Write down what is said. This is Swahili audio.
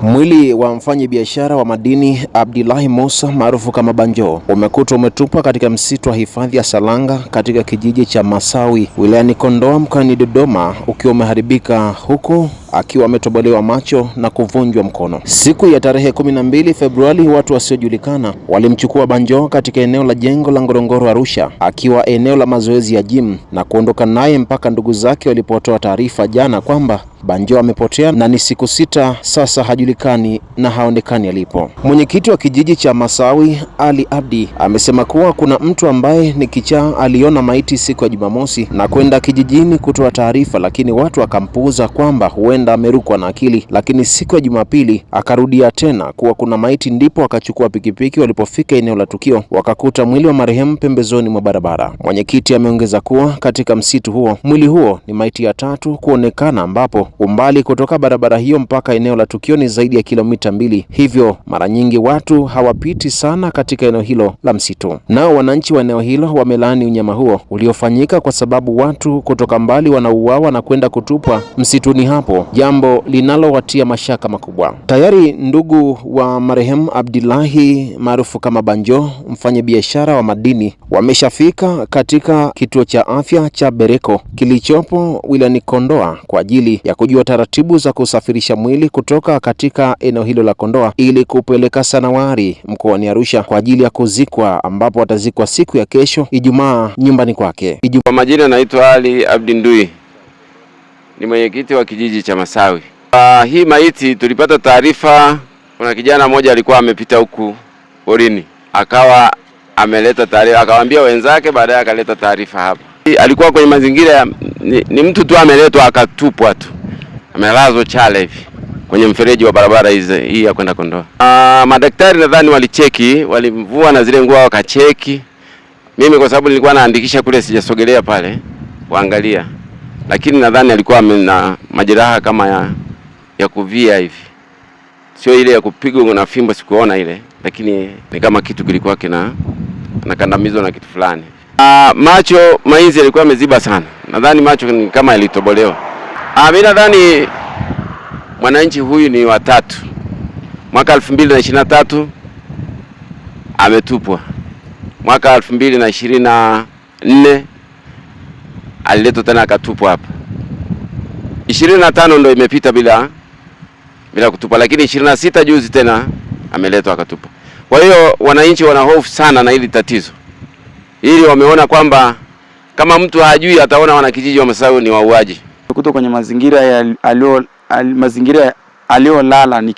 Mwili wa mfanyabiashara wa madini Abdillahi Musa maarufu kama Banjo umekutwa umetupwa katika msitu wa hifadhi ya Salanga katika kijiji cha Masawi wilayani Kondoa mkoani Dodoma, ukiwa umeharibika huku akiwa ametobolewa macho na kuvunjwa mkono. Siku ya tarehe 12 Februari, watu wasiojulikana walimchukua Banjo katika eneo la jengo la Ngorongoro Arusha, akiwa eneo la mazoezi ya gym, na kuondoka naye mpaka ndugu zake walipotoa taarifa jana kwamba Banjo amepotea na ni siku 6 sasa hajulikani na haonekani alipo. Mwenyekiti wa kijiji cha Masawi, Ali Abdi, amesema kuwa kuna mtu ambaye ni kichaa aliona maiti siku ya Jumamosi na kwenda kijijini kutoa taarifa, lakini watu wakampuuza kwamba huenda amerukwa na akili, lakini siku ya Jumapili akarudia tena kuwa kuna maiti, ndipo akachukua pikipiki. Walipofika eneo la tukio wakakuta mwili wa marehemu pembezoni mwa barabara. Mwenyekiti ameongeza kuwa katika msitu huo mwili huo ni maiti ya 3 kuonekana, ambapo umbali kutoka barabara hiyo mpaka eneo la tukio ni zaidi ya kilomita 2, hivyo mara nyingi watu hawapiti sana katika eneo hilo la msitu. Nao wananchi wa eneo hilo wamelaani unyama huo uliofanyika kwa sababu watu kutoka mbali wanauawa na kwenda kutupwa msituni hapo, jambo linalowatia mashaka makubwa. Tayari ndugu wa marehemu Abdillahi maarufu kama Banjo, mfanyabiashara wa madini, wameshafika katika kituo cha afya cha Bereko kilichopo wilayani Kondoa kwa ajili ya kujua taratibu za kusafirisha mwili kutoka katika eneo hilo la Kondoa ili kupeleka Sanawari mkoani Arusha kwa ajili ya kuzikwa, ambapo watazikwa siku ya kesho Ijumaa nyumbani kwake. Kwa majina naitwa Ali Abdi Ndui, ni mwenyekiti wa kijiji cha Masawi. Hii maiti tulipata taarifa, kuna kijana mmoja alikuwa amepita huku porini, akawa ameleta taarifa, akawaambia wenzake, baadaye akaleta taarifa hapa. Alikuwa kwenye mazingira ni mtu tu ameletwa akatupwa tu, amelazwa chale hivi kwenye mfereji wa barabara hii ya kwenda Kondoa. Madaktari nadhani walicheki, walimvua na zile nguo wakacheki. Mimi kwa sababu nilikuwa naandikisha kule sijasogelea pale kuangalia, lakini nadhani alikuwa na majeraha kama ya kuvia hivi, sio ile ya kupigwa na fimbo, sikuona ile, lakini ni kama kitu kilikuwa kinakandamizwa na kitu fulani. Macho mainzi yalikuwa yameziba sana, nadhani macho ni kama yalitobolewa. Mimi nadhani mwananchi huyu ni wa 3. Mwaka 2023 ametupwa, mwaka 2024 aliletwa tena akatupwa hapa, 25 ndio imepita bila kutupwa, lakini 26 juzi tena ameletwa akatupwa. Kwa hiyo wananchi wana hofu sana na hili tatizo. Hili wameona kwamba kama mtu hajui ataona wanakijiji wa Masawi ni wauaji. Kuto kwenye mazingira aliyolala ni